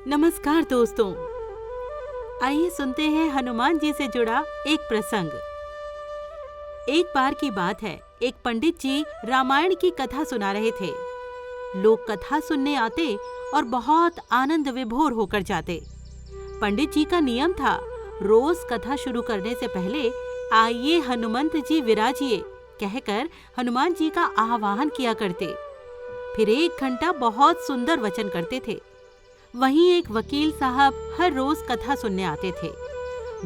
नमस्कार दोस्तों, आइए सुनते हैं हनुमान जी से जुड़ा एक प्रसंग। एक बार की बात है, एक पंडित जी रामायण की कथा सुना रहे थे। लोग कथा सुनने आते और बहुत आनंद विभोर होकर जाते। पंडित जी का नियम था, रोज कथा शुरू करने से पहले आइए हनुमंत जी विराजिए कहकर हनुमान जी का आह्वान किया करते। फिर 1 घंटा बहुत सुंदर वचन करते थे। वहीं एक वकील साहब हर रोज कथा सुनने आते थे।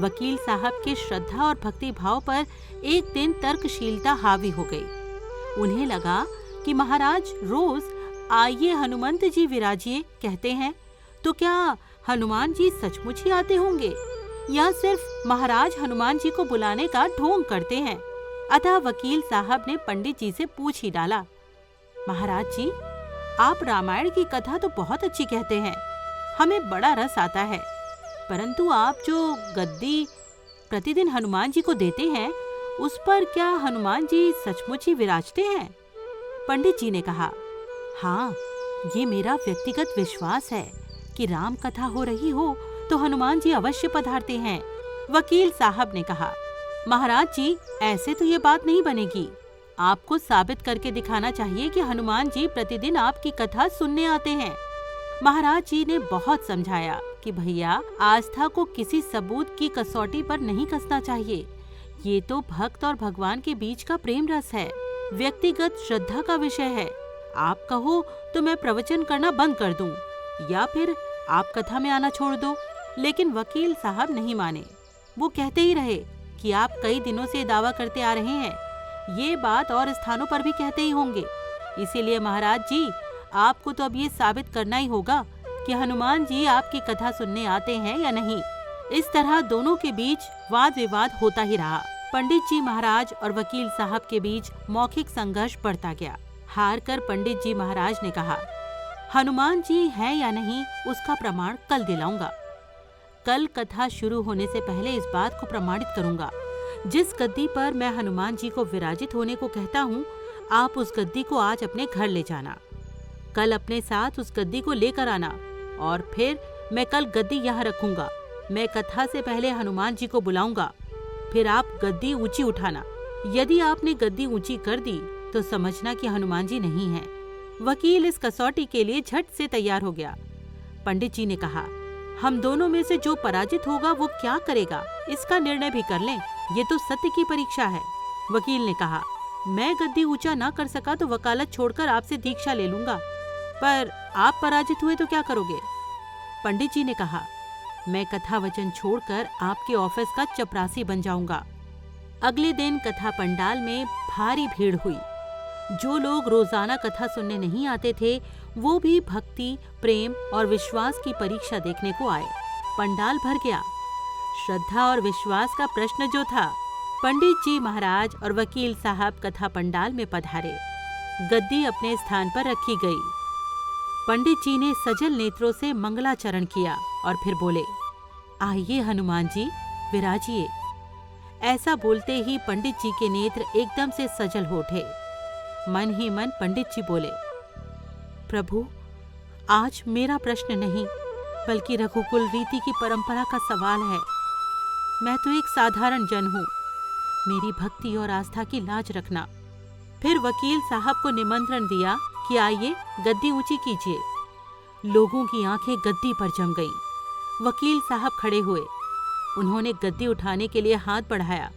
वकील साहब के श्रद्धा और भक्ति भाव पर एक दिन तर्कशीलता हावी हो गई। उन्हें लगा कि महाराज रोज आइए हनुमंत जी विराजिए कहते हैं, तो क्या हनुमान जी सचमुच ही आते होंगे या सिर्फ महाराज हनुमान जी को बुलाने का ढोंग करते हैं। अतः वकील साहब ने पंडित जी से पूछ ही डाला, महाराज जी, आप रामायण की कथा तो बहुत अच्छी कहते हैं, हमें बड़ा रस आता है, परंतु आप जो गद्दी प्रतिदिन हनुमान जी को देते हैं, उस पर क्या हनुमान जी सचमुच ही विराजते हैं? पंडित जी ने कहा, हाँ, ये मेरा व्यक्तिगत विश्वास है कि राम कथा हो रही हो तो हनुमान जी अवश्य पधारते हैं। वकील साहब ने कहा, महाराज जी, ऐसे तो ये बात नहीं बनेगी। आपको साबित करके दिखाना चाहिए कि हनुमान जी प्रतिदिन आपकी कथा सुनने आते हैं। महाराज जी ने बहुत समझाया कि भैया, आस्था को किसी सबूत की कसौटी पर नहीं कसना चाहिए। ये तो भक्त और भगवान के बीच का प्रेम रस है, व्यक्तिगत श्रद्धा का विषय है। आप कहो तो मैं प्रवचन करना बंद कर दूं, या फिर आप कथा में आना छोड़ दो। लेकिन वकील साहब नहीं माने। वो कहते ही रहे कि आप कई दिनों से दावा करते आ रहे हैं, ये बात और स्थानों पर भी कहते ही होंगे। इसीलिए महाराज जी, आपको तो अब ये साबित करना ही होगा कि हनुमान जी आपकी कथा सुनने आते हैं या नहीं। इस तरह दोनों के बीच वाद विवाद होता ही रहा। पंडित जी महाराज और वकील साहब के बीच मौखिक संघर्ष बढ़ता गया। हार कर पंडित जी महाराज ने कहा, हनुमान जी हैं या नहीं उसका प्रमाण कल दिलाऊंगा। कल कथा शुरू होने से पहले इस बात को प्रमाणित करूंगा। जिस गद्दी पर मैं हनुमान जी को विराजित होने को कहता हूँ, आप उस गद्दी को आज अपने घर ले जाना। कल अपने साथ उस गद्दी को लेकर आना और फिर मैं कल गद्दी यहाँ रखूंगा। मैं कथा से पहले हनुमान जी को बुलाऊंगा। फिर आप गद्दी ऊंची उठाना। यदि आपने गद्दी ऊंची कर दी तो समझना कि हनुमान जी नहीं है। वकील इस कसौटी के लिए झट से तैयार हो गया। पंडित जी ने कहा, हम दोनों में से जो पराजित होगा वो क्या करेगा, इसका निर्णय भी कर लें। ये तो सत्य की परीक्षा है। वकील ने कहा, मैं गद्दी ऊंचा ना कर सका तो वकालत छोड़कर आपसे दीक्षा ले लूंगा, पर आप पराजित हुए तो क्या करोगे? पंडित जी ने कहा, मैं कथा वचन छोड़कर आपके ऑफिस का चपरासी बन जाऊंगा। अगले दिन कथा पंडाल में भारी भीड़ हुई। जो लोग रोजाना कथा सुनने नहीं आते थे, वो भी भक्ति, प्रेम और विश्वास की परीक्षा देखने को आए। पंडाल भर गया। श्रद्धा और विश्वास का प्रश्न जो था, पंडित जी महाराज और वकील साहब कथा पंडाल में पधारे। गद्दी अपने स्थान पर रखी गई। पंडित जी ने सजल नेत्रों से मंगलाचरण किया और फिर बोले, आइए हनुमान जी विराजिए। ऐसा बोलते ही पंडित जी के नेत्र एकदम से सजल हो उठे। मन ही मन पंडित जी बोले, प्रभु, आज मेरा प्रश्न नहीं बल्कि रघुकुल रीति की परंपरा का सवाल है। मैं तो एक साधारण जन हूँ, मेरी भक्ति और आस्था की लाज रखना। फिर वकील साहब को निमंत्रण दिया कि आइए गद्दी ऊंची कीजिए। लोगों की आंखें गद्दी पर जम गईं। वकील साहब खड़े हुए। उन्होंने गद्दी उठाने के लिए हाथ बढ़ाया,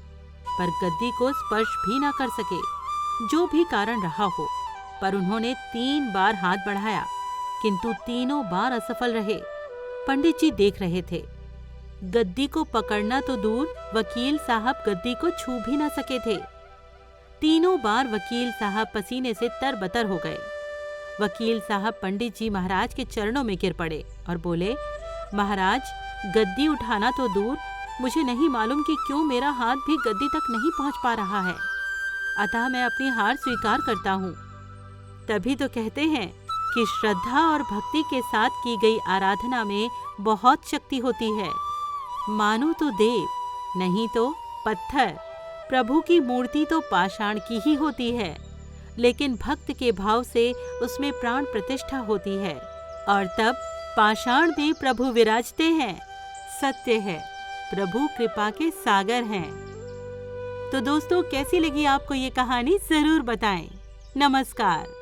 पर गद्दी को स्पर्श भी ना कर सके। जो भी कारण रहा हो, पर उन्होंने 3 बार हाथ बढ़ाया, किंतु तीनों बार असफल रहे। पंडित जी देख रहे थे। गद्दी को पकड़ना तो दूर, वकील साहब गद्दी को छू भी ना सके थे। तीनों बार वकील साहब पसीने से तरबतर हो गए। वकील साहब पंडित जी महाराज के चरणों में गिर पड़े और बोले, महाराज, गद्दी उठाना तो दूर, मुझे नहीं मालूम कि क्यों मेरा हाथ भी गद्दी तक नहीं पहुंच पा रहा है। अतः मैं अपनी हार स्वीकार करता हूँ। तभी तो कहते हैं कि श्रद्धा और भक्ति के साथ की गई आराधना में बहुत शक्ति होती है। मानो तो देव, नहीं तो पत्थर। प्रभु की मूर्ति तो पाषाण की ही होती है, लेकिन भक्त के भाव से उसमें प्राण प्रतिष्ठा होती है और तब पाषाण में प्रभु विराजते हैं, सत्य है प्रभु कृपा के सागर हैं। तो दोस्तों, कैसी लगी आपको ये कहानी, जरूर बताएं। नमस्कार।